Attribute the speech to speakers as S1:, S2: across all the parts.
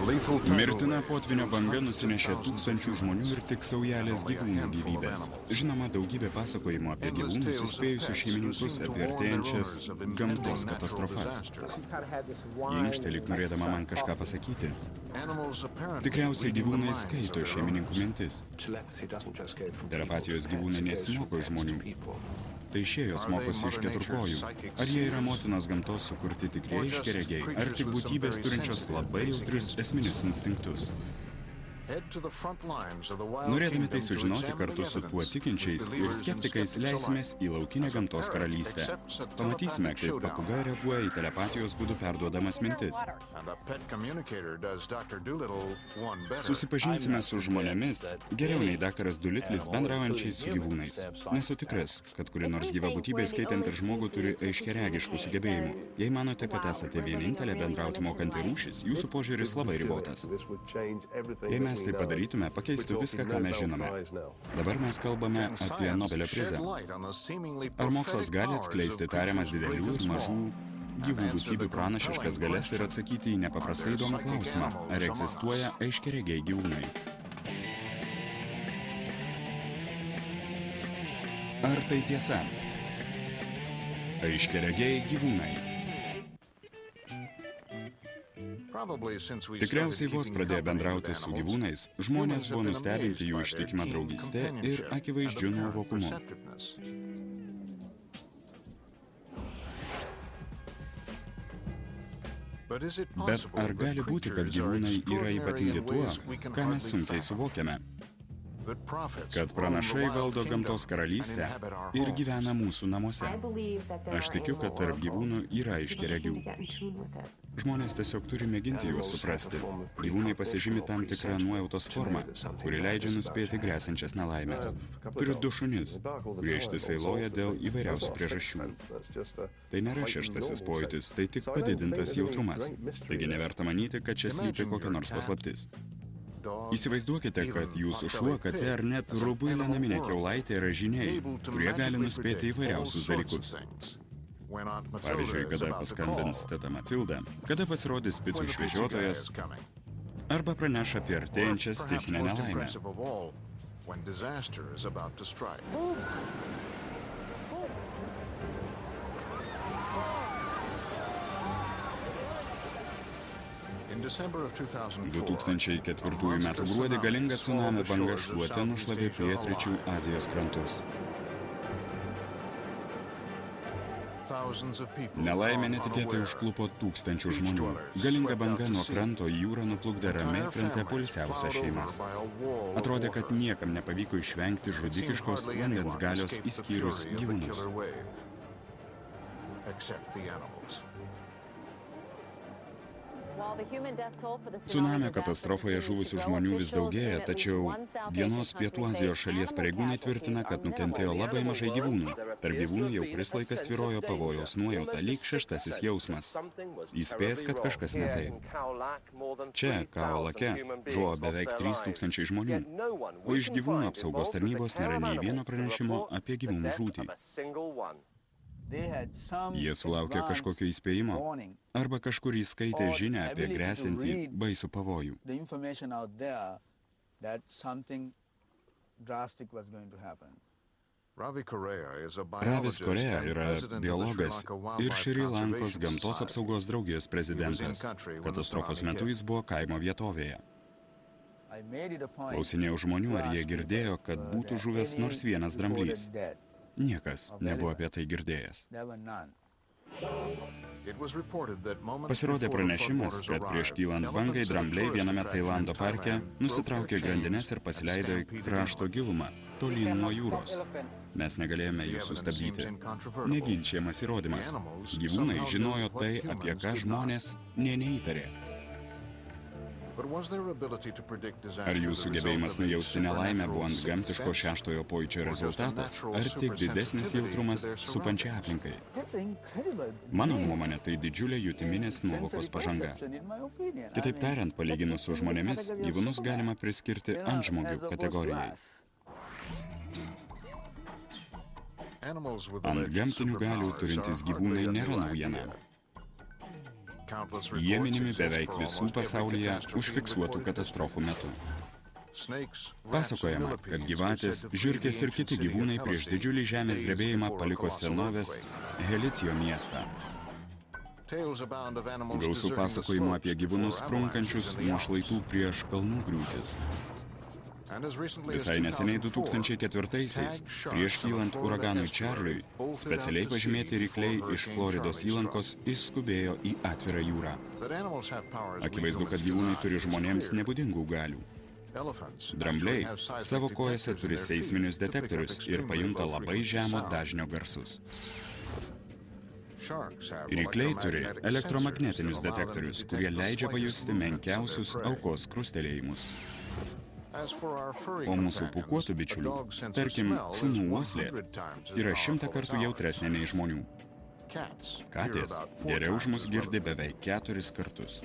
S1: Mirtina potvynio banga nusinešė tūkstančių žmonių ir tik saujelės gyvūnų gyvybės. Žinoma, daugybė pasakojimų apie gyvūnus įspėjusių šeimininkus apie artėjančias gamtos katastrofas. Ji inkštė lyg norėdama man kažką pasakyti. Tikriausiai gyvūnai skaito šeimininkų mintis. Telepatijos gyvūnai nesimoko iš žmonių. Tai šie jos mokosi iš keturkojų. Ar jie yra motinos gamtos sukurti tikrieji aiškiaregiai, ar tik būtybės turinčios labai jautrius esminius instinktus? Norėdami tai sužinoti kartu su tuo tikinčiais ir skeptikais, leisimės į laukinę gamtos karalystę. Pamatysime, kaip papuga reaguoja į telepatijos būdų perduodamas mintis. Susipažinsime su žmonėmis, geriau nei daktaras Doolittle'is bendraujančiais su gyvūnais. Nesu tikras, kad kuri nors gyva būtybė, skaitant ir žmogų, turi aiškiaregiškų sugebėjimų. Jei manote, kad esate vienintelė bendrauti mokanti rūšis, jūsų požiūris labai ribotas. Jei mes tai padarytume, pakeistų viską, ką mes žinome. Dabar mes kalbame apie Nobelio prizą. Ar mokslas gali atskleisti tariamas didelių ir mažų gyvų būtybių pranašiškas galias ir atsakyti į nepaprastai įdomų klausimą, ar egzistuoja aiškiaregiai gyvūnai? Ar tai tiesa? Aiškiaregiai gyvūnai. Tikriausiai vos pradėję bendrauti su gyvūnais, žmonės buvo nustebinti jų ištikimą draugystę ir akivaizdžiu nuovokumu. Bet ar gali būti, kad gyvūnai yra ypatingi tuo, ką mes sunkiai suvokiame? Kad pranašai valdo gamtos karalystę ir gyvena mūsų namuose. Aš tikiu, kad tarp gyvūnų yra aiškiaregių. Žmonės tiesiog turi mėginti juos suprasti. Gyvūnai pasižymi tam tikrą nuojautos formą, kuri leidžia nuspėti grėsiančias nelaimės. Turiu 2 šunis, kurie ištisai loja dėl įvairiausių priežasčių. Tai nėra šeštasis pojūtis, tai tik padidintas jautrumas. Taigi neverta manyti, kad čia slypi kokia nors paslaptis. Įsivaizduokite, kad jūsų šuo, katė ar net rubuilė naminė kiaulaitė yra žiniai, kurie gali nuspėti įvairiausius dalykus. Pavyzdžiui, kada paskambins teta Matilda, kada pasirodys picų išvežiotojas, arba praneš apie artėjančią stichinę nelaimę. – 2004 metų gruodį galinga cunamio banga šluote nušlavė pietryčių Azijos krantus. Nelaimė netikėtai užklupo tūkstančių žmonių. Galinga banga nuo kranto į jūrą nuplukdė ramiai krante poilsiavusias šeimas. Atrodė, kad niekam nepavyko išvengti žudikiškos vandens galios išskyrus gyvūnus. Cunamio katastrofoje žuvusių žmonių vis daugėja, tačiau vienos Pietų Azijos šalies pareigūnai tvirtina, kad nukentėjo labai mažai gyvūnų. Tarp gyvūnų jau kuris laikas tvyrojo pavojaus nuojauta, lyg šeštasis jausmas. Įspėjęs, kad kažkas ne taip. Čia, Khao Lake, žuvo beveik 3000 žmonių, o iš gyvūnų apsaugos tarnybos nėra nei vieno pranešimo apie gyvūnų žūtį. Jie sulaukė kažkokio įspėjimo, arba kažkur įskaitė žinią apie grėsiantį baisų pavojų. Ravis Korea yra biologas ir Šri Lankos gamtos apsaugos draugijos prezidentas. Katastrofos metu jis buvo kaimo vietovėje. Klausinėjau žmonių, ar jie girdėjo, kad būtų žuvęs nors vienas dramblys. Niekas nebuvo apie tai girdėjęs. Pasirodė pranešimas, kad prieš kylant bangai drambliai viename Tailando parke nusitraukė grandines ir pasileido į krašto gilumą, tolyn nuo jūros. Mes negalėjome jų sustabdyti. Neginčiamas įrodymas. Gyvūnai žinojo tai, apie ką žmonės nė neįtarė. Ar jų sugebėjimas nujausti nelaimę buvo antgamtiško šeštojo pojūčio rezultatas, ar tik didesnis jautrumas supančiai aplinkai? Mano nuomonė, tai didžiulė jutiminės nuovokos pažanga. Kitaip tariant, palyginus su žmonėmis, gyvūnus galima priskirti antžmogių kategorijai. Antgamtinių galių turintys gyvūnai nėra naujiena. Jie minimi beveik visų pasaulyje užfiksuotų katastrofų metu. Pasakojama, kad gyvatės, žiurkės ir kiti gyvūnai prieš didžiulį žemės drebėjimą paliko senovės Helicijo miestą. Gausų pasakojimų apie gyvūnus sprunkančius nuo šlaitų prieš kalnų griūtis. Visai neseniai 2004-aisiais, prieš kylant uraganui Čarliui, specialiai pažymėti rykliai iš Floridos įlankos išskubėjo į atvirą jūrą. Akivaizdu, kad gyvūnai turi žmonėms nebūdingų galių. Drambliai savo kojose turi seisminius detektorius ir pajunta labai žemo dažnio garsus. Rykliai turi elektromagnetinius detektorius, kurie leidžia pajusti menkiausius aukos krustelėjimus. O mūsų pūkuotų bičiulių, tarkim, šunų uoslė, yra 100 kartų jautresnė nei žmonių. Katės geriau už mus girdi beveik 4 kartus.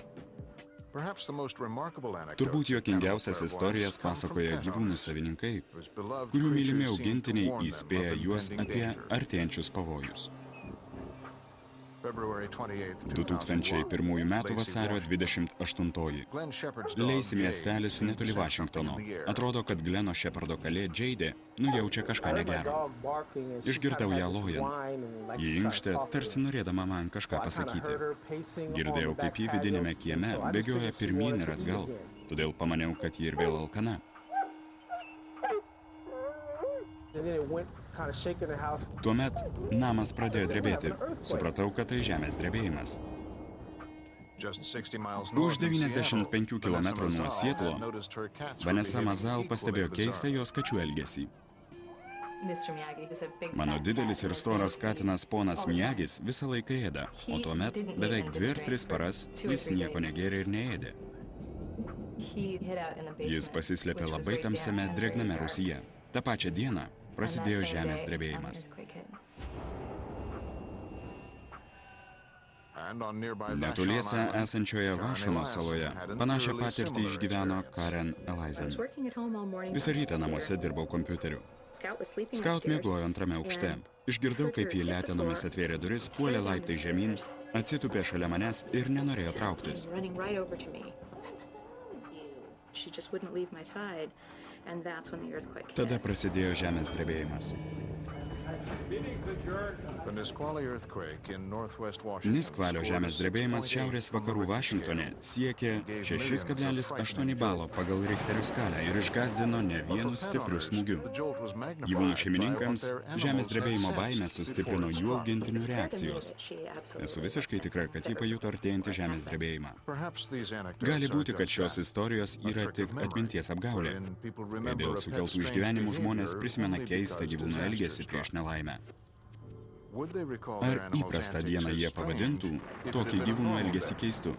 S1: Turbūt juokingiausias istorijas pasakoja gyvūnų savininkai, kurių mylimi augintiniai įspėja juos apie artėjančius pavojus. 2001 metų vasario 28. Leisi miestelis netoli Vašingtono. Atrodo, kad Gleno Shepardo kalė Džeidė nujaučia kažką negero. Išgirdau ją lojant. Ji inkštė, tarsi norėdama man kažką pasakyti. Girdėjau, kaip ji vidinėme kieme bėgioja pirmyn ir atgal, todėl pamaniau, kad ji ir vėl alkana. Tuomet namas pradėjo drebėti. Supratau, kad tai žemės drebėjimas. Už 95 km nuo Sietlo Vanessa Mazal pastebėjo keistą jos kačių elgesį. Mano didelis ir storas katinas ponas Miyagis visą laiką ėda, o tuomet beveik 2 ar 3 paras jis nieko negėrė ir neėdė. Jis pasislėpė labai tamsiame drėgname rūsyje. Ta pačią dieną prasidėjo žemės drebėjimas. Netoliese esančioje Vašono saloje panašią patirtį išgyveno Karen Elizen. Visą rytą namuose dirbau kompiuteriu. Scout miegojo antrame aukšte. Išgirdau, kaip jį letenomis atvėrė duris, puolė laiptai žemyn, atsitūpė šalia manęs ir nenorėjo trauktis. Tada prasidėjo žemės drebėjimas. Niskvalio žemės drebėjimas šiaurės vakarų Vašingtone siekė 6,8 balo pagal Richterio skalę ir išgąsdino ne vienu stipriu smūgiu. Gyvūnų šeimininkams žemės drebėjimo baimę sustiprino jų augintinių reakcijos. Esu visiškai tikra, kad jie pajuto artėjantį žemės drebėjimą. Gali būti, kad šios istorijos yra tik atminties apgaulė, kai dėl sukeltų išgyvenimų žmonės prisimena keistą gyvūnų elgesį prieš nelaimę. Ar įprastą dieną jie pavadintų tokį gyvūnų elgesį keistu?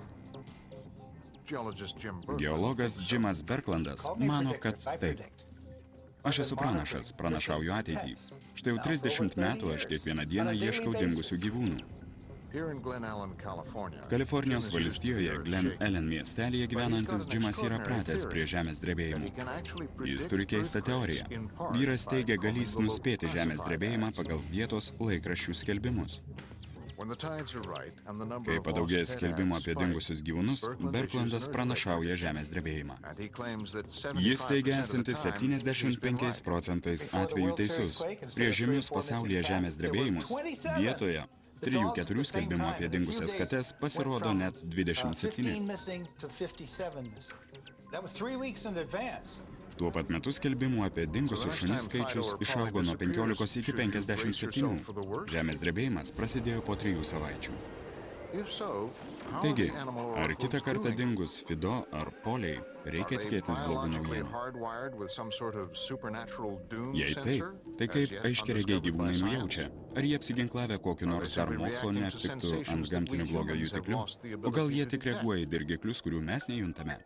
S1: Geologas Jimas Berklandas mano, kad taip. Aš esu pranašas, pranašauju ateitį. Štai jau 30 metų aš kiekvieną dieną ieškau dingusių gyvūnų. Kalifornijos valstijoje Glen Ellen miestelyje gyvenantis Jimas yra pratęs prie žemės drebėjimų. Jis turi keistą teoriją. Vyras teigia galįs nuspėti žemės drebėjimą pagal vietos laikraščių skelbimus. Kai padaugėja skelbimų apie dingusius gyvūnus, Berklandas pranašauja žemės drebėjimą. Jis teigia esantis 75% atvejų teisus. Prieš žymius pasaulyje žemės drebėjimus vietoje 3-4 skelbimų apie dingusias kates pasirodo net 27. Tuo pat metu skelbimų apie dingusius šunis skaičius išaugo nuo 15 iki 57. Žemės drebėjimas prasidėjo po 3 savaičių. Taigi, ar kitą kartą dingus Fido ar Poliai, reikia tikėtis blogų naujienų? Jei taip, tai kaip aiškiaregiai gyvūnai nujaučia? Ar jie apsiginklavę kokiu nors dar mokslo neaptiktų ant gamtinių blogio jutiklių? O gal jie tik reaguoja į dirgiklius, kurių mes nejuntame?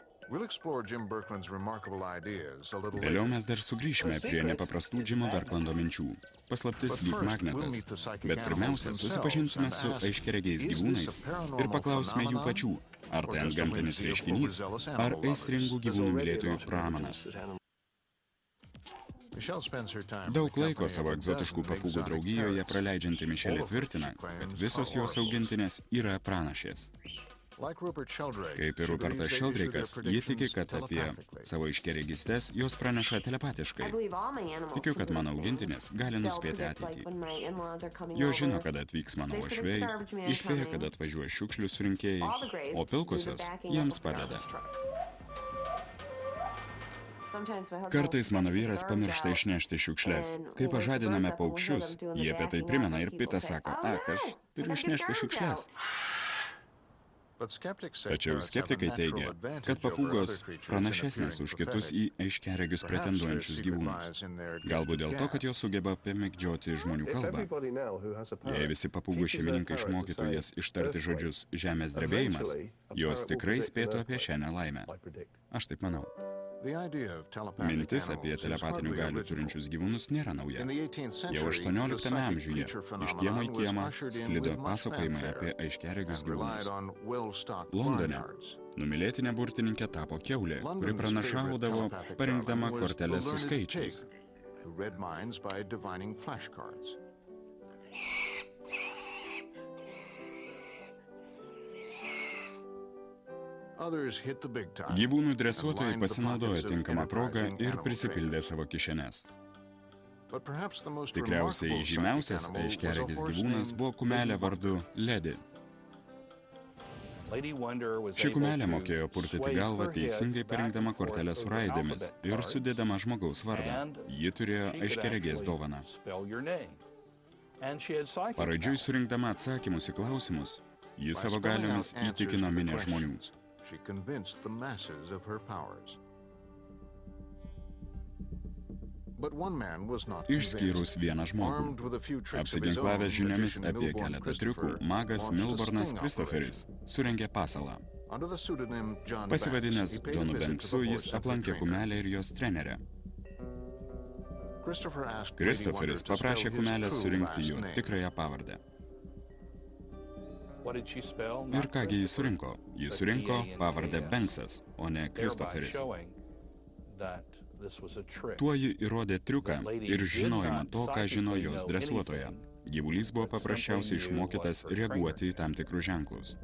S1: Vėliau mes dar sugrįšime prie nepaprastų Jimo Berklando minčių. Paslaptis lyg magnetas. Bet pirmiausia, susipažinsime su aiškiaregiais gyvūnais ir paklausime jų pačių, ar tai antgamtinis reiškinys, ar aistringų gyvūnų mylėtojų pramanas. Daug laiko savo egzotiškų papūgų draugijoje praleidžianti Mišelė tvirtina, kad visos jos augintinės yra pranašės. Kaip ir Rupertas Sheldrake'as, ji tiki, kad apie savo aiškiaregystes jos praneša telepatiškai. Tikiu, kad mano augintinis gali nuspėti ateitį. Jo žino, kada atvyks mano uošviai, įspėja, kad atvažiuoja šiukšlių surinkėjai, o pilkosios jiems padeda. Kartais mano vyras pamiršta išnešti šiukšles. Kai pažadiname paukščius, jie apie tai primena ir Pitas sako, aš turiu išnešti šiukšles. Tačiau skeptikai teigia, kad papūgos pranašesnės už kitus į aiškiaregius pretenduojančius gyvūnus. Galbūt dėl to, kad jos sugeba pamėgdžioti žmonių kalbą. Jei visi papūgų šeimininkai išmokytų jas ištarti žodžius žemės drebėjimas, jos tikrai spėtų apie šią nelaimę. Aš taip manau. Mintis apie telepatinių galių turinčius gyvūnus nėra nauja. Jau 18 amžiuje iš kiemo į kiemą sklido pasakojimai apie aiškiaregius gyvūnus. Londone numylėtinė burtininkė tapo kiaulė, kuri pranašaudavo parinkdama korteles su skaičiais. Gyvūnų dresuotojai pasinaudojo tinkamą progą ir prisipildė savo kišenes. Tikriausiai žymiausias aiškiaregis gyvūnas buvo kumelė vardu Ledi. Ši kumelė mokėjo purtyti galvą teisingai parinkdama kortelę su raidėmis ir sudėdama žmogaus vardą. Ji turėjo aiškiaregės dovaną. Paraidžiui surinkdama atsakymus į klausimus, ji savo galiomis įtikino minią žmonių. Išskyrus vieną žmogų. Apsiginklavęs žiniomis apie keletą triukų, magas Milburnas Christopheris surengė pasalą. Pasivadinęs Johnu Banksu, jis aplankė kumelę ir jos trenerę. Christopheris paprašė kumelę surinkti jo tikrąją pavardę. Ir kągi jis surinko? Jis surinko pavardę Banksas, o ne Christopheris. Tuo ji įrodė triuką ir žinojimą to, ką žino jos dresuotoja. Gyvulys buvo paprasčiausiai išmokytas reaguoti į tam tikrus ženklus.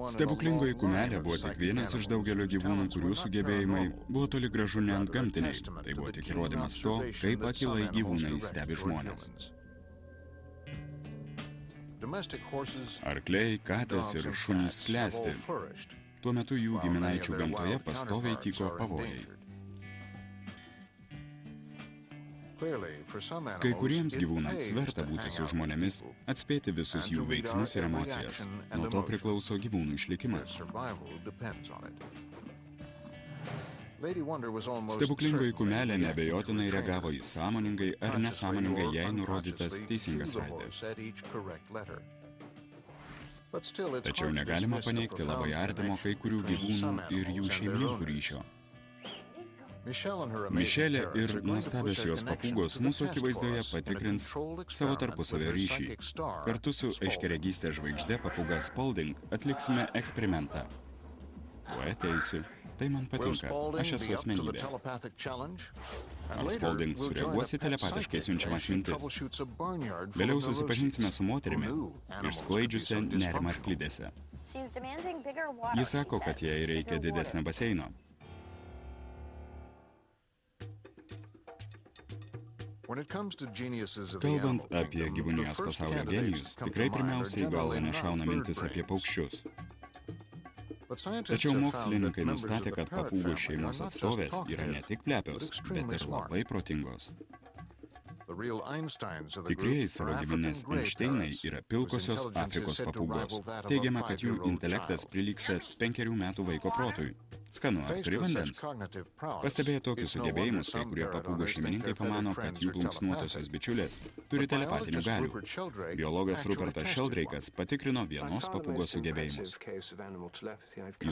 S1: Stebuklingoji kumelė buvo tik vienas iš daugelio gyvūnų, kurių sugebėjimai buvo toli gražu ne antgamtiniai. Tai buvo tik įrodymas to, kaip akylai gyvūnai stebi žmones. Arkliai, katės ir šunys klesti. Tuo metu jų giminaičių gamtoje pastoviai tyko pavojai. Kai kuriems gyvūnams verta būti su žmonėmis, atspėti visus jų veiksmus ir emocijas. Nuo to priklauso gyvūnų išlikimas. Stebuklingoji kumelė neabejotinai reagavo į sąmoningai ar nesąmoningai jai nurodytas teisingas raides. Tačiau negalima paneigti labai artimo kai kurių gyvūnų ir jų šeimininkų ryšio. Mišelė ir nuostabios jos papūgos mūsų akivaizdoje patikrins savo tarpusavio ryšį. Kartu su aiškiaregystės žvaigžde papūga Spalding atliksime eksperimentą. Tuo ateisiu. Tai man patinka. Aš esu asmenybė. Ar Spalding sureaguos į telepatiškai siunčiamas mintis? Vėliau susipažinsime su moterimi, išsklaidžiusią nerimą arklidėse. Ji sako, kad jai reikia didesnio baseino. Kalbant apie gyvūnijos pasaulio genijus, tikrai pirmiausiai į galvą nešauna mintis apie paukščius. Tačiau mokslininkai nustatė, kad papūgų šeimos atstovės yra ne tik plepios, bet ir labai protingos. Tikrieji savo giminės Einšteinai yra pilkosios Afrikos papūgos. Teigiama, kad jų intelektas prilygsta 5 metų vaiko protui. Skanu, ar turi vandens? Pastebėję tokius sugebėjimus, kai kurie papūgų šeimininkai pamano, kad jų plunksnuotosios bičiulės turi telepatinių galių. Biologas Rupertas Sheldrake'as patikrino vienos papūgos sugebėjimus.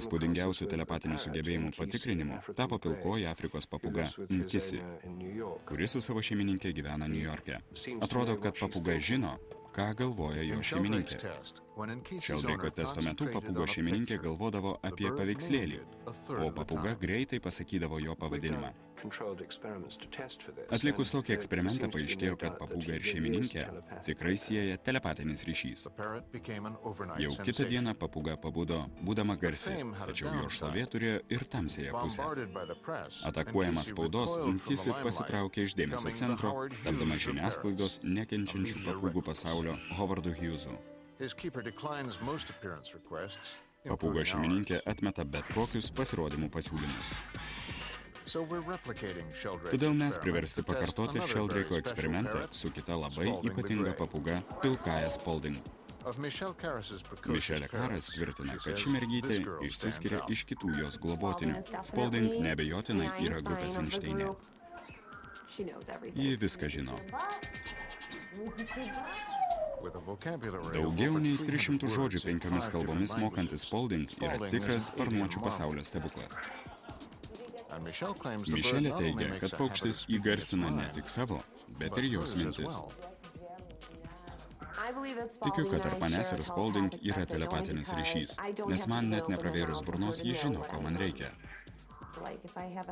S1: Įspūdingiausių telepatinių sugebėjimų patikrinimu tapo pilkoji Afrikos papūga Nkisi, kuri su savo šeimininkė gyvena Niujorke. Atrodo, kad papūga žino, ką galvoja jo šeimininkė. Šeldraiko testo metu papūgos šeimininkė galvodavo apie paveikslėlį, o papūga greitai pasakydavo jo pavadinimą. Atlikus tokį eksperimentą paaiškėjo, kad papūga ir šeimininkė tikrai sieja telepatinis ryšys. Jau kitą dieną papūga pabudo, būdama garsi, tačiau jo šlovė turėjo ir tamsiąją pusę. Atakuojamas spaudos, Nkisi pasitraukė iš dėmesio centro, tapdama žiniasklaidos nekenčiančių papūgų pasaulio Hovardu Hughesu. Papūgos šeimininkė atmeta bet kokius pasirodymų pasiūlymus. Todėl mes priversti pakartoti Šeldraiko eksperimentą su kita labai ypatinga papūga Pilkąja Spalding. Mišelė Karas tvirtina, kad ši mergytė išsiskiria iš kitų jos globotinių. Spalding neabejotinai yra grupės Einšteinė. Ji viską žino. Daugiau nei 300 žodžių 5 kalbomis mokantis Spalding yra tikras sparnuočių pasaulio stebuklas. Mišelė teigia, kad paukštis įgarsina ne tik savo, bet ir jos mintis. Tikiu, kad tarp manęs ir Spalding yra telepatinis ryšys, nes man net nepravėrus burnos ji žino, ko man reikia.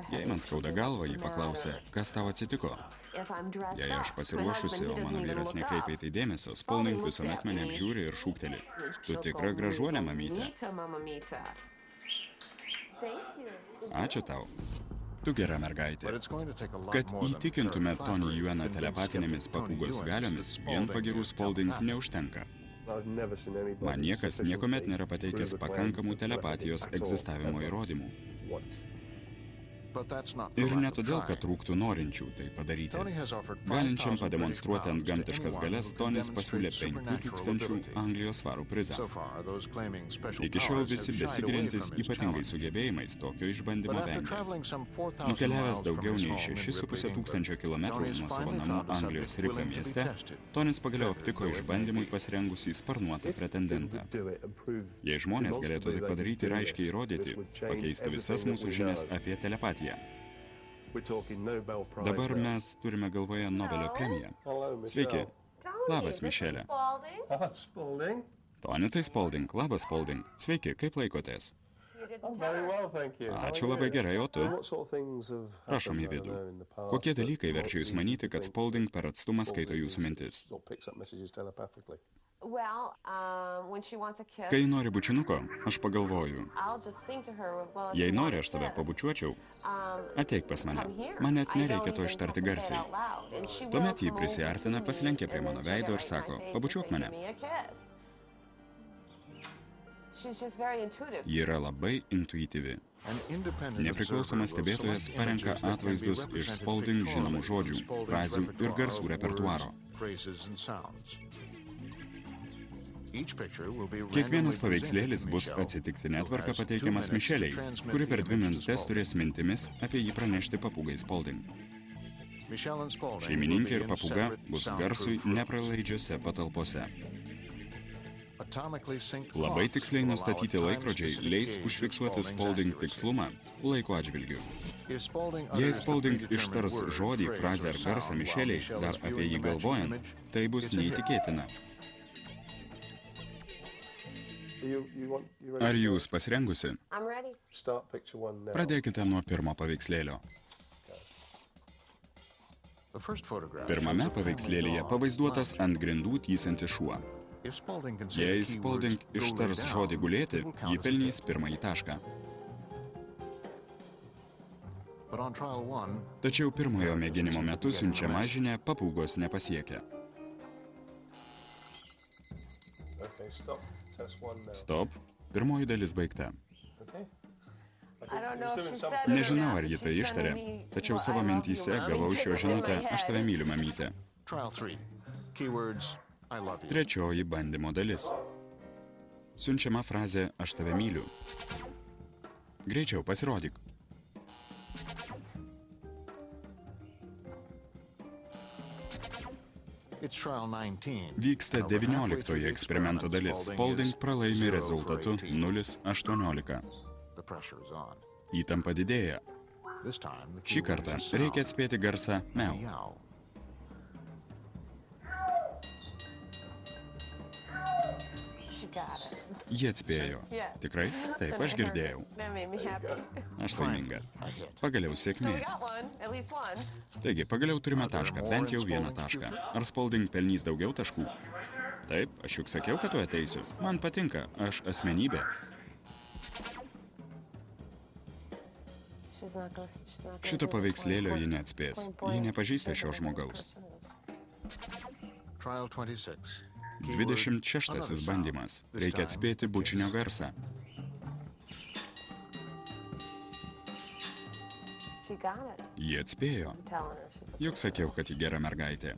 S1: Jei man skauda galvą, ji paklausė, kas tau atsitiko. Jei aš pasiruošusi, o mano vyras nekreipia į tai dėmesio, Spalding visuomet mane apžiūri ir šūkteli. Tu tikra gražuolė, mamytė. Ačiū tau. Tu gera mergaitė. Kad įtikintume Tony Yueną telepatinėmis papūgos galiomis, vien pagirų Spalding neužtenka. Man niekas niekuomet nėra pateikęs pakankamų telepatijos egzistavimo įrodymų. Ir ne todėl, kad trūktų norinčių tai padaryti. Galinčiam pademonstruoti antgamtiškas galias, Tonis pasiūlė 5000 Anglijos svarų prizą. Iki šiol visi besigiriantys ypatingai sugebėjimais tokio išbandymo vengia. Nukeliavęs daugiau nei 6500 kilometrų nuo savo namų Anglijos Riplio mieste, Tonis pagaliau aptiko išbandymui pasirengusį sparnuotą pretendentą. Jei žmonės galėtų tai padaryti ir aiškiai įrodyti, pakeisti visas mūsų žinias apie telepatiją. Dabar mes turime galvoje Nobelio premiją. Sveiki. Labas, Mišelė. Tony, tai Spalding. Labas, Spalding. Sveiki, kaip laikotės? Ačiū labai gerai, o tu? Prašom į vidų. Kokie dalykai verčia jūs manyti, kad Spalding per atstumą skaito jūsų mintis? Kai nori bučinuko, aš pagalvoju. Jei nori, aš tave pabučiuočiau. Ateik pas mane. Man net nereikia to ištarti garsiai. Tuomet jį prisiartina, pasilenkia prie mano veido ir sako, pabučiuok mane. Ji yra labai intuityvi. Nepriklausomas stebėtojas parenka atvaizdus iš Spalding žinomų žodžių, frazių ir garsų repertuaro. Kiekvienas paveikslėlis bus atsitiktinė tvarka pateikiamas Mišeliai, kuri per 2 minutės turės mintimis apie jį pranešti papūgai Spalding. Šeimininkė ir papūga bus garsui nepralaidžiose patalpose. Labai tiksliai nustatyti laikrodžiai leis užfiksuoti Spalding tikslumą laiko atžvilgiu. Jei Spalding ištars žodį, frazę ar garsą Mišeliai, dar apie jį galvojant, tai bus neįtikėtina. Ar jūs pasirengusi? Pradėkite nuo pirmo paveikslėlio. Pirmame paveikslėlyje pavaizduotas ant grindų tysantis šuo. Jei Spalding ištars žodį gulėti, ji pelnys pirmąjį tašką. Tačiau pirmojo mėginimo metu siunčiama žinia papūgos nepasiekia. Stop. Pirmoji dalis baigta. Nežinau, ar ji tai ištarė, tačiau savo mintyse gavau šio žinutę, aš tave myliu, mamytė. Trečioji bandymo dalis. Siunčiama frazė, aš tave myliu. Greičiau, pasirodyk. Vyksta 19-oji eksperimento dalis. Spalding pralaimi rezultatu 0:18. Įtampa didėja. Šį kartą reikia atspėti garsą miau. Jie atspėjo. Tikrai? Taip, aš girdėjau. Aš laiminga. Pagaliau sėkmė. Taigi, pagaliau turime tašką, bent jau vieną tašką. Ar Spalding pelnys daugiau taškų? Taip, aš juk sakiau, kad tu ateisiu. Man patinka, aš asmenybė. Šito paveikslėlio ji neatspės. Ji nepažįsta šio žmogaus. 26 bandymas. Reikia atspėti bučinio garsą. Ji atspėjo. Juk sakiau, kad ji gera mergaitė.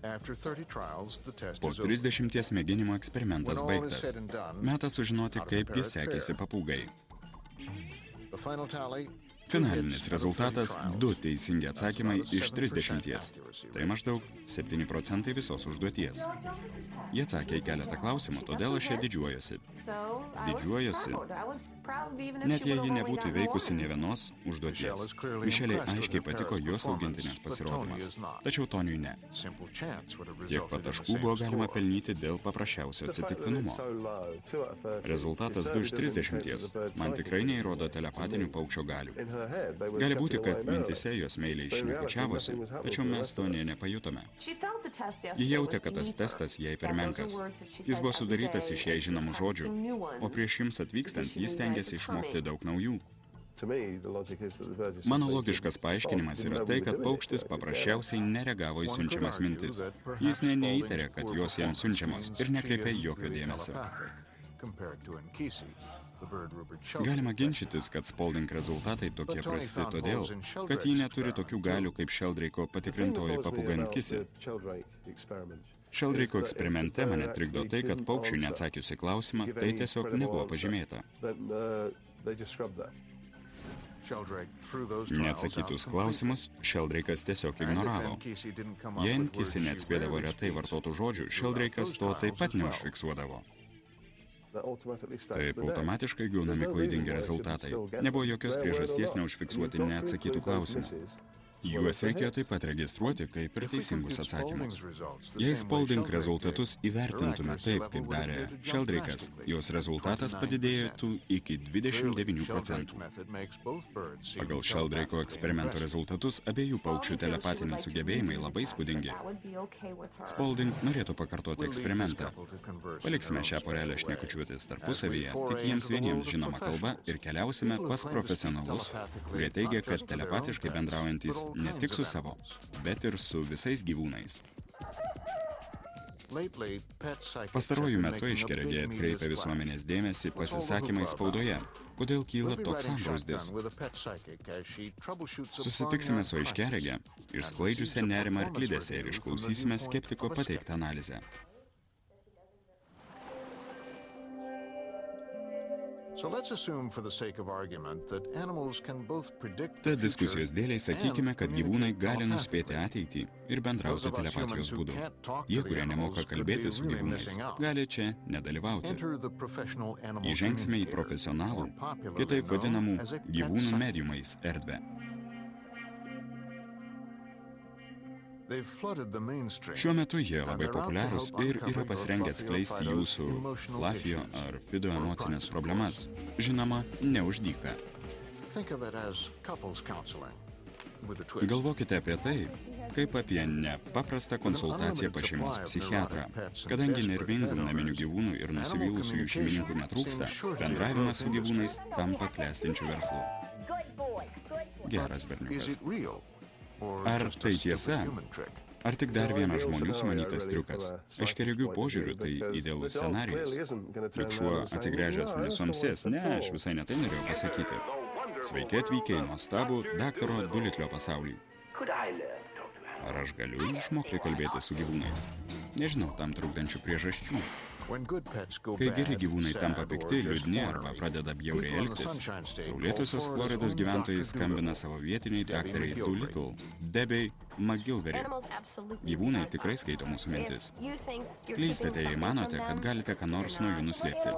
S1: Po 30 mėginimo eksperimentas baigtas. Metas sužinoti, kaipgi sekėsi papūgai. Finalinis rezultatas – 2 teisingi atsakymai iš 30. Tai maždaug 7% visos užduoties. Jie atsakė į keletą klausimų, todėl aš ją didžiuojuosi. Net jei ji nebūtų įveikusi nė vienos užduoties. Mišeliai aiškiai patiko jos augintinės pasirodymas. Tačiau Toniui ne. Tiek pat taškų buvo galima pelnyti dėl paprasčiausio atsitiktinumo. Rezultatas 2 iš 30. Man tikrai neįrodo telepatinių paukščio galių. Gali būti, kad mintise jos meiliai šnekučiavosi, tačiau mes to nė nepajutome. Ji jautė, kad tas testas jai per menkas. Jis buvo sudarytas iš jai žinomų žodžių, o prieš jums atvykstant jis stengiasi išmokti daug naujų. Mano logiškas paaiškinimas yra tai, kad paukštis paprasčiausiai nereagavo į siunčiamas mintis. Jis neįtarė, kad jos jam siunčiamos ir nekreipė jokio dėmesio. Galima ginčytis, kad Spalding rezultatai tokie prasti todėl, kad ji neturi tokių galių kaip Sheldrake'o patikrintoji papūga Nkisi. Sheldrake'o eksperimente mane trikdo tai, kad paukščiui neatsakiusi klausimą, tai tiesiog nebuvo pažymėta. Neatsakytus klausimus Sheldrake'as tiesiog ignoravo. Jei Nkisi neatspėdavo retai vartotų žodžių, Sheldrake'as to taip pat neužfiksuodavo. Taip automatiškai gaunami klaidingi rezultatai. Nebuvo jokios priežasties neužfiksuoti neatsakytų klausimų. Juos reikėjo taip pat registruoti kaip ir teisingus atsakymus. Jei Spalding rezultatus įvertintume taip, kaip darė Sheldrake'as, jos rezultatas padidėtų iki 29%. Pagal Sheldrake'o eksperimento rezultatus abiejų paukščių telepatiniai sugebėjimai labai įspūdingi. Spalding norėtų pakartoti eksperimentą. Paliksime šią porelę šnekučiuotis tarpusavyje, tik jiems vieniems žinoma kalba ir keliausime pas profesionalus, kurie teigia, kad telepatiškai bendraujantys ne tik su savo, bet ir su visais gyvūnais. Pastaruoju metu aiškiaregiai atkreipia visuomenės dėmesį pasisakymai spaudoje. Kodėl kyla toks sambrūzdis? Susitiksime su aiškiaregė, išsklaidžiusią nerimą ir klydesį ir išklausysime skeptiko pateiktą analizę. Tad diskusijos dėliai sakykime, kad gyvūnai gali nuspėti ateitį ir bendrauti telepatijos būdu. Jie, kurie nemoka kalbėti su gyvūnais, gali čia nedalyvauti. Įžengsime į profesionalų, kitaip vadinamų gyvūnų mediumais erdvę. Šiuo metu jie labai populiarūs ir yra pasirengę atskleisti jūsų Lafio ar Fido emocinės problemas. Žinoma, ne už dyką. Galvokite apie tai, kaip apie nepaprastą konsultaciją pas šeimos psichiatrą. Kadangi nervingų naminių gyvūnų ir nusivylusių jų šeimininkų netrūksta, bendravimas su gyvūnais tampa klestinčiu verslu. Geras berniukas. Ar tai tiesa? Ar tik dar vienas žmonių sumanytas triukas? Aiškiaregių požiūriu tai idealus scenarijus. Juk šuo atsigręžęs nesuamsės. Ne, aš visai ne tai norėjau pasakyti. Sveiki atvykę į nuostabų daktaro Dulitlio pasaulį. Ar aš galiu išmokti kalbėti su gyvūnais? Nežinau tam trukdančių priežasčių. Kai geri gyvūnai tampa pikti, liūdni arba pradeda bjauriai elgtis, saulėtosios Floridos gyventojai skambina savo vietiniai daktarai Doolittle, Debbie McGilvery. Gyvūnai tikrai skaito mūsų mintis. Klystate, jei manote, kad galite ką nors nuo jų nuslėpti.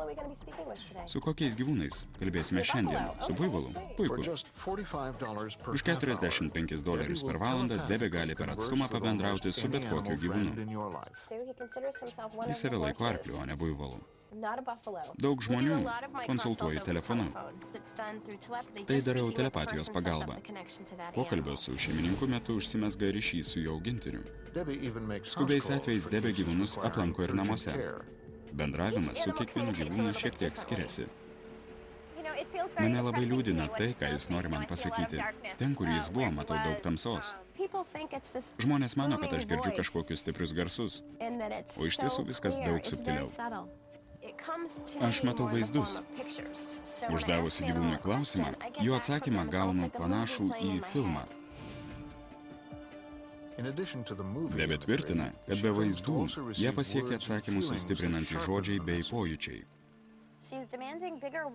S1: Su kokiais gyvūnais kalbėsime šiandien? Su buivalu? Puiku. Už $45 per valandą Debbie gali per atstumą pabendrauti su bet kokiu gyvūnu. Jis save laiko arkliu, o ne buivalu. Daug žmonių konsultuoju telefonu. Tai darau telepatijos pagalba. Pokalbio su šeimininku metu užsimezga ryšys su jo augintiniu. Skubiais atvejais Debė gyvūnus aplanko ir namuose. Bendravimas su kiekvienu gyvūnu šiek tiek skiriasi. Mane labai liūdina tai, ką jis nori man pasakyti. Ten, kur jis buvo, matau daug tamsos. Žmonės mano, kad aš girdžiu kažkokius stiprius garsus, o iš tiesų viskas daug subtiliau. Aš matau vaizdus. Uždavusi gyvūnui klausimą, jo atsakymą gaunu panašų į filmą. Debė tvirtina, kad be vaizdų jie pasiekia atsakymus sustiprinantys žodžiai bei pojūčiai.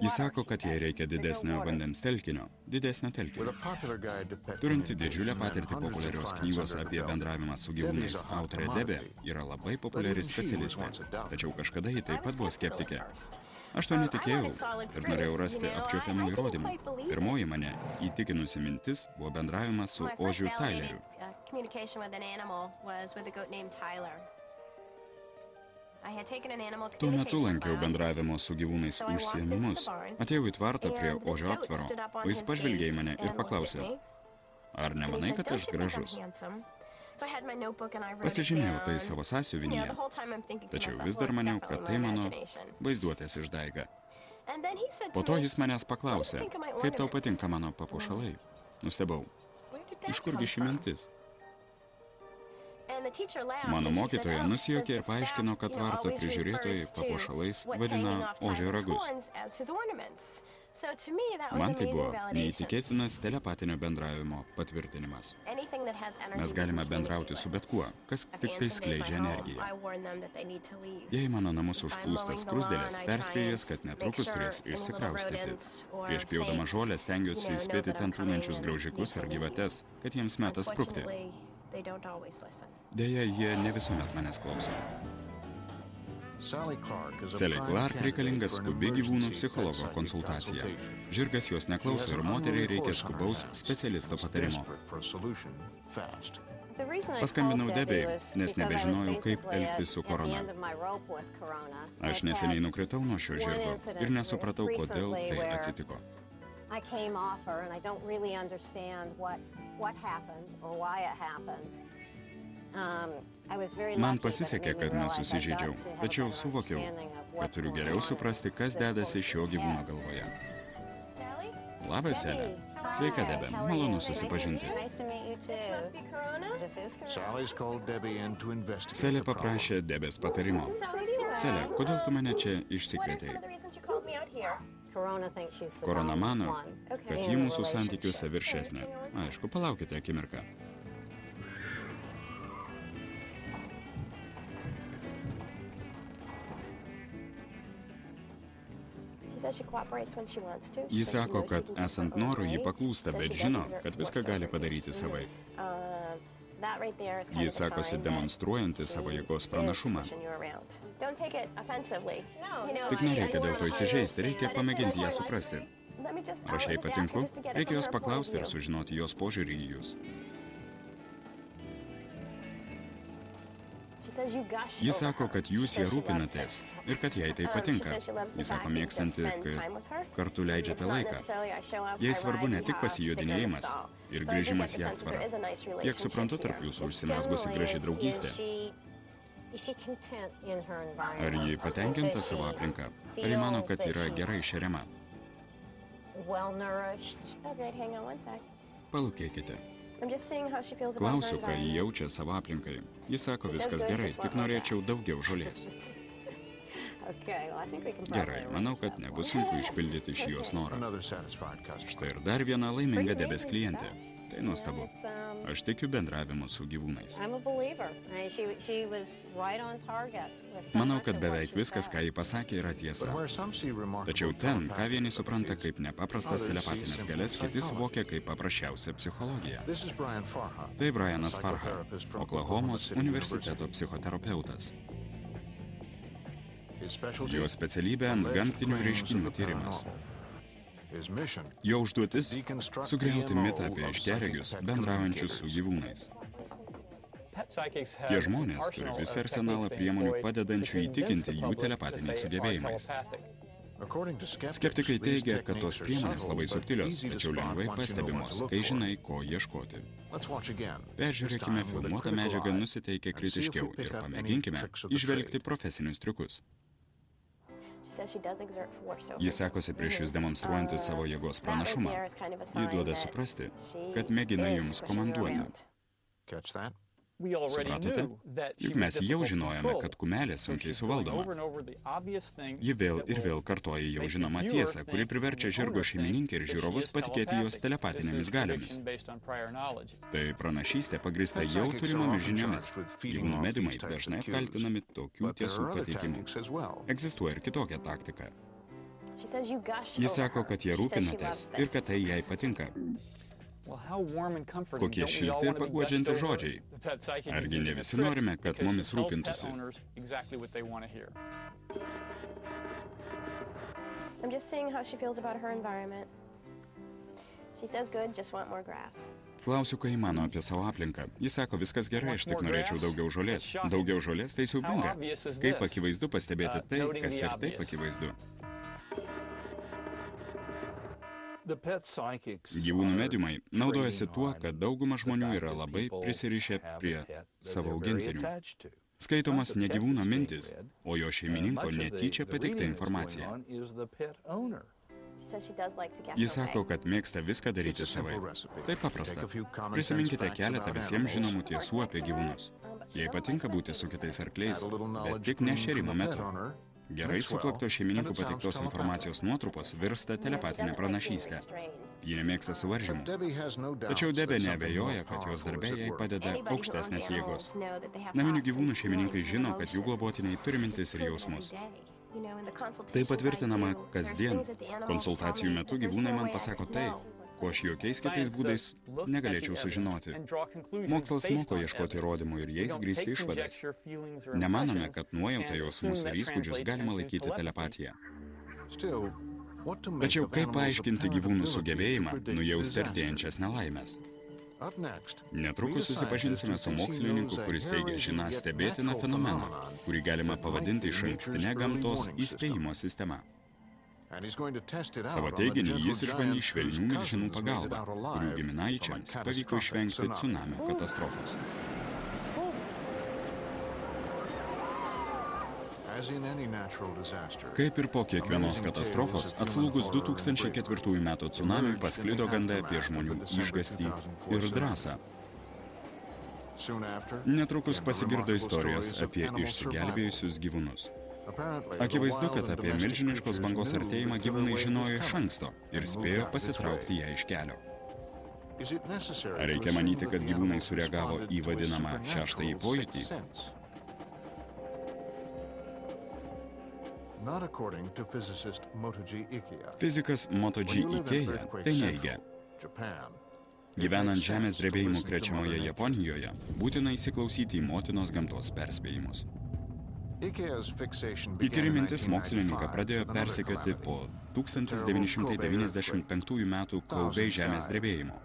S1: Jis sako, kad jai reikia didesnio vandens telkinio, didesnio telkinio. Turinti didžiulę patirtį populiarios knygos apie bendravimą su gyvūnais autorė Debė yra labai populiari specialistė, tačiau kažkada ji taip pat buvo skeptikė. Aš to netikėjau ir norėjau rasti apčiuopiamų įrodymų. Pirmoji mane įtikinusi mintis buvo bendravimas su ožiu Tyleriu. Tuo metu lankiau bendravimo su gyvūnais užsiėmimus. Atėjau į tvartą prie ožio aptvaro, o jis pažvelgė į mane ir paklausė, ar nemanai, kad aš gražus? Pasižymėjau tai savo sąsiuvinyje, tačiau vis dar maniau, kad tai mano vaizduotės išdaiga. Po to jis manęs paklausė, kaip tau patinka mano papuošalai? Nustebau, iš kurgi ši mintis? Mano mokytoja nusijuokė ir paaiškino, kad tvarto prižiūrėtojai papuošalais vadina ožio ragus. Man tai buvo neįtikėtinas telepatinio bendravimo patvirtinimas. Mes galime bendrauti su bet kuo, kas tik tai skleidžia energiją. Jei mano namus užplūstas skruzdėlės, perspėjęs, kad netrukus turės išsikraustyti. Prieš pjaudama žolę stengiuosi įspėti ten tūnančius graužikus ar gyvates, kad jiems metas sprukti. Deja, jie ne visuomet manęs klauso. Sally Clark reikalinga skubi gyvūnų psichologo konsultacija. Žirgas jos neklauso ir moteriai reikia skubaus specialisto patarimo. Paskambinau Debei, nes nebežinojau, kaip elgtis su korona. Aš neseniai nukritau nuo šio žirgo ir nesupratau, kodėl tai atsitiko.
S2: I came off her and I don't really understand what happened or why it happened.
S1: Man pasisekė, kad nesusižeidžiau, tačiau suvokiau, kad turiu geriau suprasti, kas dedasi šio gyvūno galvoje. Labas, Sally. Sveika, Debė. Malonu susipažinti. Sally paprašė Debės patarimo. Sally, kodėl tu mane čia išsikvietei? Korona mano, kad ji mūsų santykiuose viršesnė. Aišku, palaukite akimirką. Ji sako, kad esant norų ji paklūsta, bet žino, kad viską gali padaryti savaip. Ji sakosi demonstruojanti savo jėgos pranašumą. Tik nereikia dėl to įsižeisti, reikia pamėginti ją suprasti. Ar aš jai patinku, reikia jos paklausti ir sužinoti jos požiūrį į jūs. Ji sako, kad jūs ją rūpinatės ir kad jai tai patinka. Ji sako mėgstanti, kad kartu leidžiate laiką. Jai svarbu ne tik pasijodinėjimas ir grįžimas į aptvarą. Kiek suprantu, tarp jūsų užsimezgusi graži draugystė. Ar ji patenkinta savo aplinką? Ar ji mano, kad yra gerai šeriama? Palūkėkite. Klausiu, ką ji jaučia savo aplinkai. Jis sako, viskas gerai, tik norėčiau daugiau žolės. Gerai, manau, kad nebus sunku išpildyti šį jos norą. Štai ir dar viena laiminga Debės klientė. Tai nuostabu. Aš tikiu bendravimu su gyvūnais. Manau, kad beveik viskas, ką ji pasakė, yra tiesa. Tačiau ten, ką vieni supranta kaip nepaprastas telepatinės galias, kiti suvokia kaip paprasčiausia psichologija. Tai Brianas Farha, Oklahomos universiteto psichoterapeutas. Jo specialybė ant gamtinių reiškinių tyrimas. Jo užduotis – sugriauti mitą apie ištėregius, bendraujančius su gyvūnais. Tie žmonės turi visą arsenalą priemonių padedančių įtikinti jų telepatiniais sugebėjimais. Skeptikai teigia, kad tos priemonės labai subtilios, tačiau lengvai pastebimos, kai žinai, ko ieškoti. Peržiūrėkime filmuotą medžiagą nusiteikę kritiškiau ir pamėginkime įžvelgti profesinius triukus. Jis sakosi prieš jūs demonstruojantį savo jėgos pranašumą. Ji duoda suprasti, kad mėgina jums komanduoti. Supratote? Juk mes jau žinojome, kad kumelė sunkiai suvaldoma. Ji vėl ir vėl kartoja jau žinomą tiesą, kuri priverčia žirgo šeimininkę ir žiūrovus patikėti jos telepatinėmis galiomis. Tai pranašystė pagrįsta jau turimomis žiniomis. Gyvūnų medimai dažnai apkaltinami tokių tiesų pateikimu. Egzistuoja ir kitokia taktika. Ji sako, kad jie rūpinatės ir kad tai jai patinka. Kokie šilti ir paguodžianti žodžiai. Argi ne visi norime, kad mumis rūpintųsi? Klausiu, ką ji mano apie savo aplinką. Jis sako, viskas gerai, aš tik norėčiau daugiau žolės. Daugiau žolės tai siaubinga. Kaip akivaizdu pastebėti tai, kas ir taip akivaizdu. Gyvūnų mediumai naudojasi tuo, kad dauguma žmonių yra labai prisirišę prie savo augintinių. Skaitomos ne gyvūno mintis, o jo šeimininko netyčia pateikta informacija. Jis sako, kad mėgsta viską daryti savai. Tai paprasta. Prisiminkite keletą visiems žinomų tiesų apie gyvūnus. Jai patinka būti su kitais arkliais, bet tik ne šėrimo metu. Gerai suplakto šeimininkų pateiktos informacijos nuotrupos virsta telepatinė pranašystė. Ji nemėgsta suvaržymų. Tačiau Debė neabejoja, kad jos darbe jai padeda aukštesnės jėgos. Naminių gyvūnų šeimininkai žino, kad jų globotiniai turi mintis ir jausmus. Tai patvirtinama kasdien. Konsultacijų metu gyvūnai man pasako tai, ko aš jokiais kitais būdais negalėčiau sužinoti. Mokslas moko ieškoti įrodymų ir jais grįsti išvadas. Nemanome, kad nuojautą jausmus ir įspūdžius galima laikyti telepatiją. Tačiau kaip paaiškinti gyvūnų sugebėjimą nujausti artėjančias nelaimės? Netrukus susipažinsime su mokslininku, kuris teigia žiną stebėtiną fenomeną, kurį galima pavadinti išankstinę gamtos įspėjimo sistemą. Savo teiginį jis išbandys švelnių milžinų pagalba, kurių giminaičiams pavyko išvengti cunamio katastrofos. Kaip ir po kiekvienos katastrofos, atslūgus 2004 metų cunamiui pasklido gandai apie žmonių išgąstį ir drąsą. Netrukus pasigirdo istorijos apie išsigelbėjusius gyvūnus. Akivaizdu, kad apie milžiniškos bangos artėjimą gyvūnai žinojo iš anksto ir spėjo pasitraukti ją iš kelio. Ar reikia manyti, kad gyvūnai sureagavo į vadinamą šeštąjį pojūtį? Fizikas Motoji Ikeja tai neigia. Gyvenant žemės drebėjimų krečiamoje Japonijoje, būtina įsiklausyti į motinos gamtos perspėjimus. Įkyri mintis mokslininką pradėjo persekioti po 1995 metų Koubei žemės drebėjimo.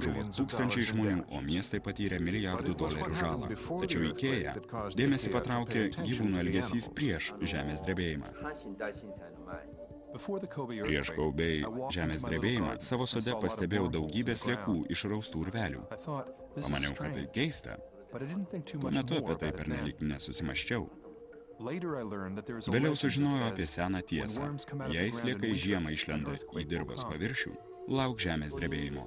S1: Žuvo tūkstančiai žmonių, o miestai patyrė milijardų dolerių žalą. Tačiau Ikeja dėmesį patraukė gyvūnų elgesys prieš žemės drebėjimą. Prieš Koubei žemės drebėjimą savo sode pastebėjau daugybę sliekų iš raustų urvelių. Pamaniau, kad tai keista. Tuo metu apie tai pernelyg nesusimąsčiau. Vėliau sužinojau apie seną tiesą. Jei sliekai žiemą išlenda į dirvos paviršių, lauk žemės drebėjimo.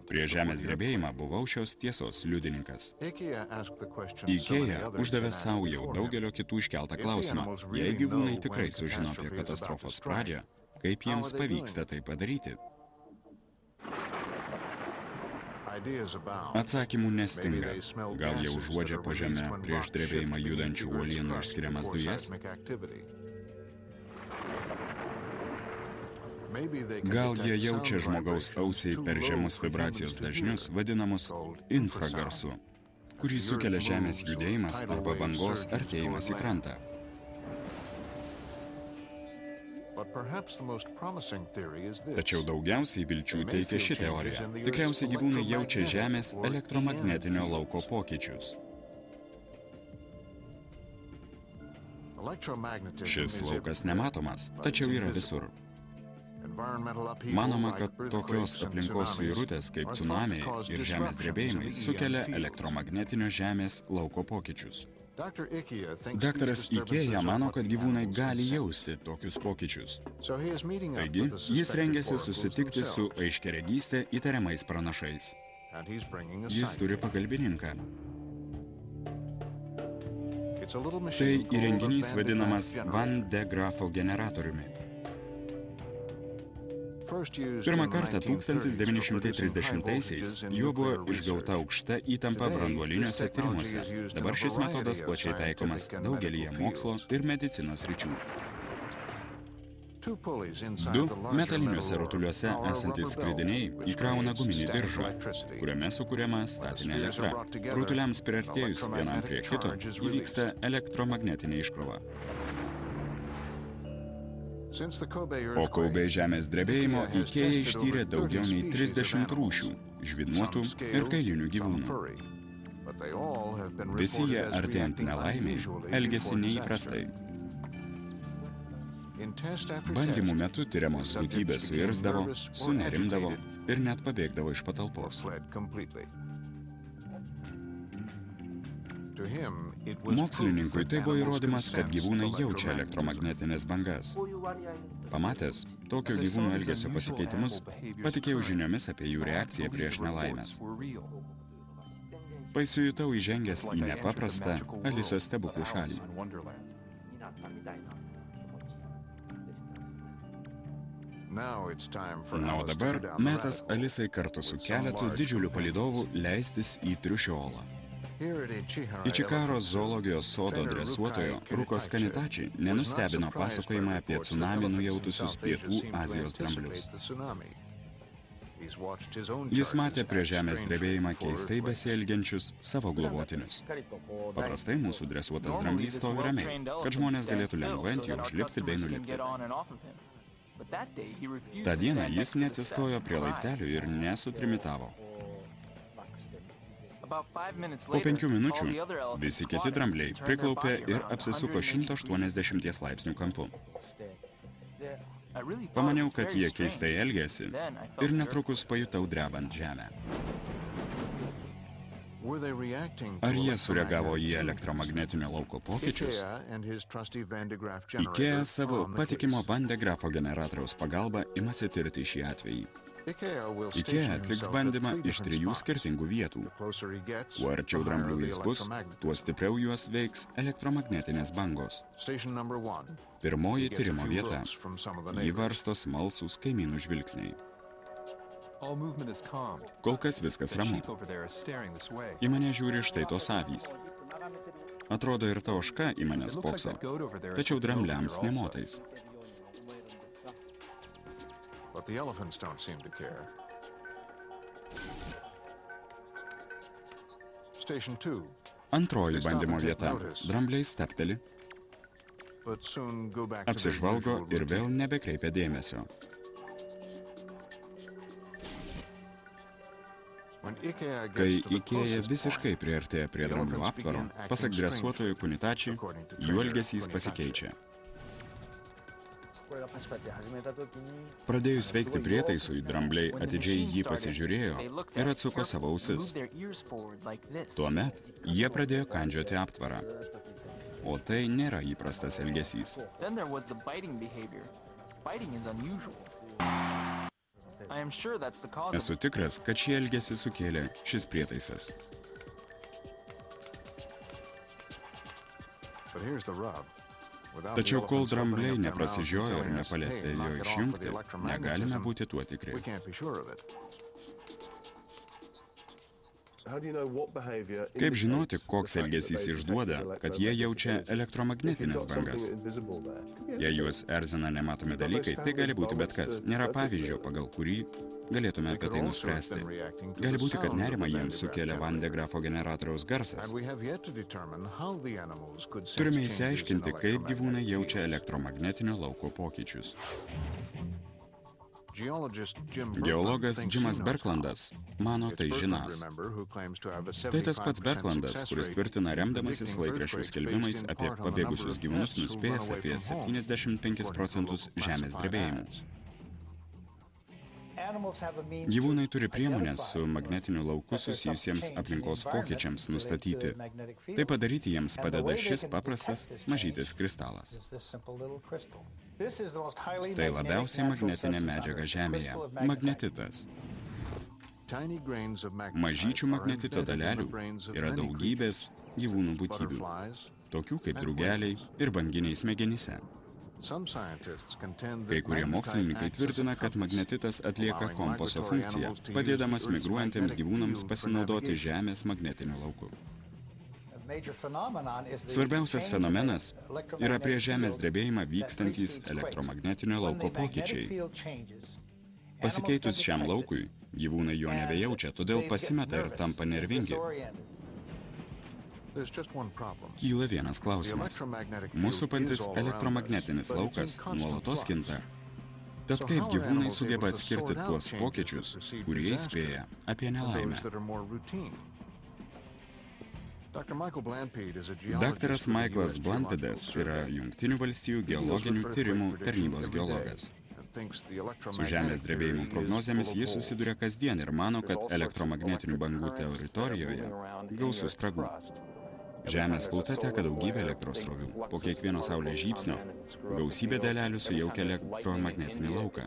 S1: Prie žemės drebėjimą buvau šios tiesos liudininkas. Ikeja uždavė savo jau daugelio kitų iškeltą klausimą. Jei gyvūnai tikrai sužino apie katastrofos pradžią, kaip jiems pavyksta tai padaryti? Atsakymų nestinga. Gal jie užuodžia po žemę prieš drebėjimą judančių uolienų išskiriamas dujas? Gal jie jaučia žmogaus ausiai per žemus vibracijos dažnius, vadinamus infragarsu, kurį sukelia žemės judėjimas arba bangos artėjimas į krantą. Tačiau daugiausiai vilčių teikia ši teorija. Tikriausiai gyvūnai jaučia Žemės elektromagnetinio lauko pokyčius. Šis laukas nematomas, tačiau yra visur. Manoma, kad tokios aplinkos suirutės kaip cunamiai ir žemės drebėjimai sukelia elektromagnetinio Žemės lauko pokyčius. Daktaras Ikėja mano, kad gyvūnai gali jausti tokius pokyčius. Taigi, jis rengiasi susitikti su aiškiaregystė įtariamais pranašais. Jis turi pagalbininką. Tai įrenginys vadinamas Van de Graaffo generatoriumi. Pirmą kartą 1930-aisiais juo buvo išgauta aukšta įtampa branduoliniuose tyrimuose. Dabar šis metodas plačiai taikomas daugelyje mokslo ir medicinos sričių. Du metaliniuose rutuliuose esantys skridiniai įkrauna guminį diržą, kuriame sukuriama statinė elektra. Rutuliams priartėjus vienam prie kito įvyksta elektromagnetinė iškrova. Po Kobe žemės drebėjimo Ikėja ištyrė daugiau nei 30 rūšių žvynuotų ir kailinių gyvūnų. Visi jie artėjant nelaimiai elgiasi neįprastai. Bandymų metu tyriamos būtybės suirzdavo, sunerimdavo ir net pabėgdavo iš patalpos. Mokslininkui tai buvo įrodymas, kad gyvūnai jaučia elektromagnetinės bangas. Pamatęs tokio gyvūnų elgesio pasikeitimus, patikėjau žiniomis apie jų reakciją prieš nelaimės. Pasijutau įžengęs į nepaprastą Alisos stebuklų šalį. Na, o dabar metas Alisai kartu su keletu didžiulių palydovų leistis į triušio olą. Ičikaros zoologijos sodo dresuotojo Rukos Kanitači nenustebino pasakojimą apie cunamį nujautusius Pietų Azijos dramblius. Jis matė prie žemės drebėjimą keistai besielgiančius savo globotinius. Paprastai mūsų dresuotas dramblys stovi ramiai, kad žmonės galėtų lengvai ant jo užlipti bei nulipti. Ta diena jis neatsistojo prie laiptelių ir nesutrimitavo. Po 5 minučių visi kiti drambliai priklaupė ir apsisuko 180 laipsnių kampu. Pamaniau, kad jie keistai elgėsi ir netrukus pajutau drebant žemę. Ar jie sureagavo į elektromagnetinio lauko pokyčius? Ikėja savo patikimo Van de Graaffo generatoriaus pagalba imasi tirti šį atvejį. Ikėja atliks bandymą iš 3 skirtingų vietų. Kuo arčiau dramblių jis bus, tuo stipriau juos veiks elektromagnetinės bangos. Pirmoji tyrimo vieta. Jį varsto smalsūs kaimynų žvilgsniai. Kol kas viskas ramu. Į mane žiūri štai tos avys. Atrodo ir ta ožka į mane spokso, tačiau drambliams nemotais. Antroji bandymo vieta. Drambliai stabteli, apsižvalgo ir vėl nebekreipia dėmesio. Kai Ikėja visiškai priartėja prie dramblių aptvaro, pasak dresuotojo Kanitači, jų elgesys pasikeičia. Pradėjus veikti prietaisui, drambliai atidžiai jį pasižiūrėjo ir atsuko savo ausis. Tuomet jie pradėjo kandžioti aptvarą. O tai nėra įprastas elgesys. Esu tikras, kad šį elgesį sukėlė šis prietaisas. Tačiau kol drambliai neprasižiojo ir nepaliepė jo išjungti, negalime būti tuo tikri. Kaip žinoti, koks elgesys išduoda, kad jie jaučia elektromagnetinės bangas? Jei juos erzina nematomi dalykai, tai gali būti bet kas. Nėra pavyzdžio, pagal kurį galėtume apie tai nuspręsti. Gali būti, kad nerimą jiems sukelia Van de Grafo generatoriaus garsas. Turime išsiaiškinti, kaip gyvūnai jaučia elektromagnetinio lauko pokyčius. Geologas Jimas Berklandas mano tai žinąs. Tai tas pats Berklandas, kuris tvirtina remdamasis laikraščių skelbimais apie pabėgusius gyvūnus, nuspėjęs apie 75% žemės drebėjimų. Gyvūnai turi priemonės su magnetiniu lauku susijusiems aplinkos pokyčiams nustatyti. Tai padaryti jiems padeda šis paprastas mažytis kristalas. Tai labiausiai magnetinė medžiaga Žemėje – magnetitas. Mažyčių magnetito dalelių yra daugybės gyvūnų būtybių, tokių kaip drugeliai ir banginiai smegenyse. Kai kurie mokslininkai tvirtina, kad magnetitas atlieka kompaso funkciją, padėdamas migruojantiems gyvūnams pasinaudoti Žemės magnetiniu lauku. Svarbiausias fenomenas yra prie žemės drebėjimą vykstantys elektromagnetinio lauko pokyčiai. Pasikeitus šiam laukui, gyvūnai jo nebejaučia, todėl pasimeta ir tampa nervingi. Kyla vienas klausimas. Mūsų supantis elektromagnetinis laukas nuolatos kinta. Tad kaip gyvūnai sugeba atskirti tuos pokyčius, kurie įspėja apie nelaimę? Daktaras Michaelas Blampidas yra Jungtinių valstijų geologinių tyrimų tarnybos geologas. Su žemės drebėjimų prognozėmis jis susiduria kasdien ir mano, kad elektromagnetinių bangų teritorijoje gausu spragų. Žemės plute teka daugybė elektros srovių. Po kiekvieno saulės žybsnio gausybė dalelių sujaukia elektromagnetinį lauką.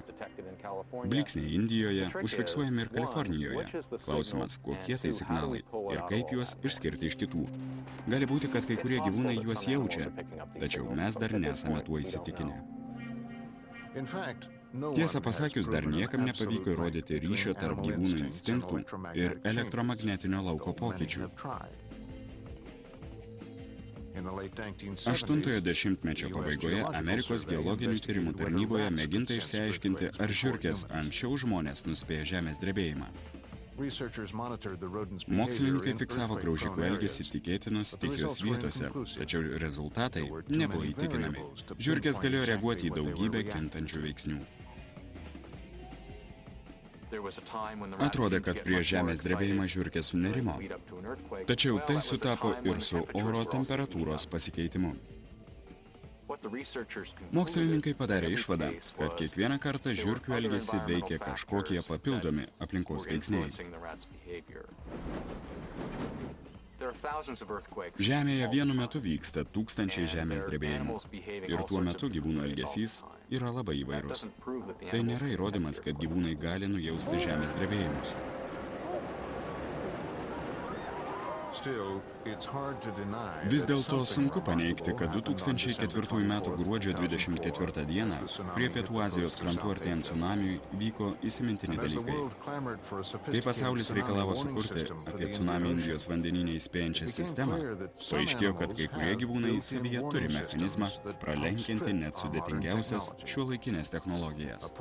S1: Blyksniai Indijoje užfiksuojami ir Kalifornijoje. Klausimas, kokie tai signalai ir kaip juos išskirti iš kitų. Gali būti, kad kai kurie gyvūnai juos jaučia, tačiau mes dar nesame tuo įsitikinę. Tiesą pasakius, dar niekam nepavyko įrodyti ryšio tarp gyvūnų instinktų ir elektromagnetinio lauko pokyčių. 8-ojo dešimtmečio pabaigoje Amerikos geologinių tyrimų tarnyboje mėginta išsiaiškinti, ar žiurkės anksčiau žmonės nuspėja žemės drebėjimą. Mokslininkai fiksavo graužikų elgesį tikėtinos stichijos vietose, tačiau rezultatai nebuvo įtikinami. Žiurkės galėjo reaguoti į daugybę kintančių veiksnių. Atrodė, kad prieš žemės drebėjimą žiurkės sunerimo. Tačiau tai sutapo ir su oro temperatūros pasikeitimu. Mokslininkai padarė išvadą, kad kiekvieną kartą žiurkių elgesį veikia kažkokie papildomi aplinkos veiksniai. Žemėje vienu metu vyksta tūkstančiai žemės drebėjimų ir tuo metu gyvūnų elgesys yra labai įvairus. Tai nėra įrodymas, kad gyvūnai gali nujausti žemės drebėjimus. Vis dėlto sunku paneigti, kad 2004 m. gruodžio 24 dieną prie Pietų Azijos krantų artėjant cunamiui vyko įsimintini dalykai. Kai pasaulis reikalavo sukurti apie cunamį Indijos vandenyne įspėjančią sistemą, paaiškėjo, kad kai kurie gyvūnai savyje turi mechanizmą pralenkiantį net sudėtingiausias šiuolaikinės technologijas.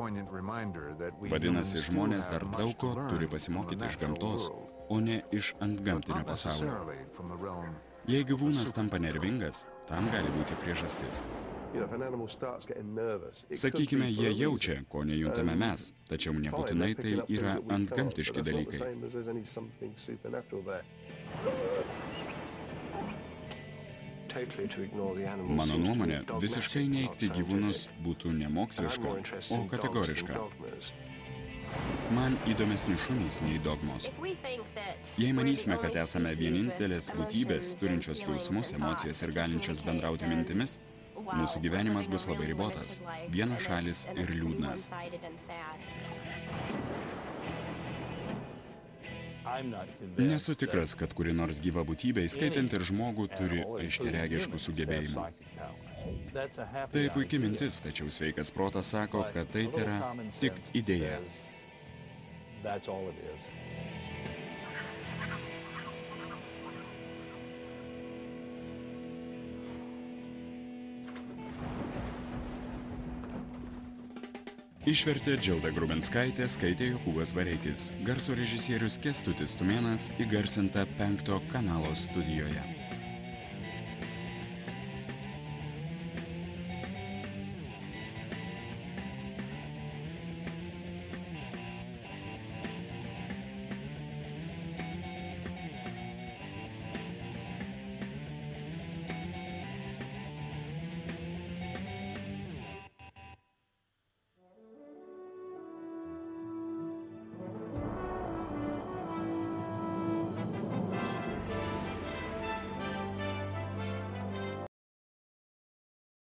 S1: Vadinasi, žmonės dar daug ko turi pasimokyti iš gamtos, o ne iš antgamtinio pasaulio. Jei gyvūnas tampa nervingas, tam gali būti priežastis. Sakykime, jie jaučia, ko nejuntame mes, tačiau nebūtinai tai yra antgamtiški dalykai. Mano nuomonė, visiškai neigti gyvūnus būtų nemoksliška, o kategoriška. Man įdomesni šunys nei dogmos. Jei manysime, kad esame vienintelės būtybės, turinčios jausmus, emocijas ir galinčios bendrauti mintimis, mūsų gyvenimas bus labai ribotas, vienašalis ir liūdnas. Nesu tikras, kad kuri nors gyva būtybė, įskaitant ir žmogų, turi aiškiaregiškų sugebėjimų. Tai puikia mintis, tačiau sveikas protas sako, kad tai yra tik idėja. Išvertė Džilda Grubinskaitė, skaitė Jokūbas Vareikis. Garso režisierius Kęstutis Tumėnas, įgarsinta 5 kanalo studijoje.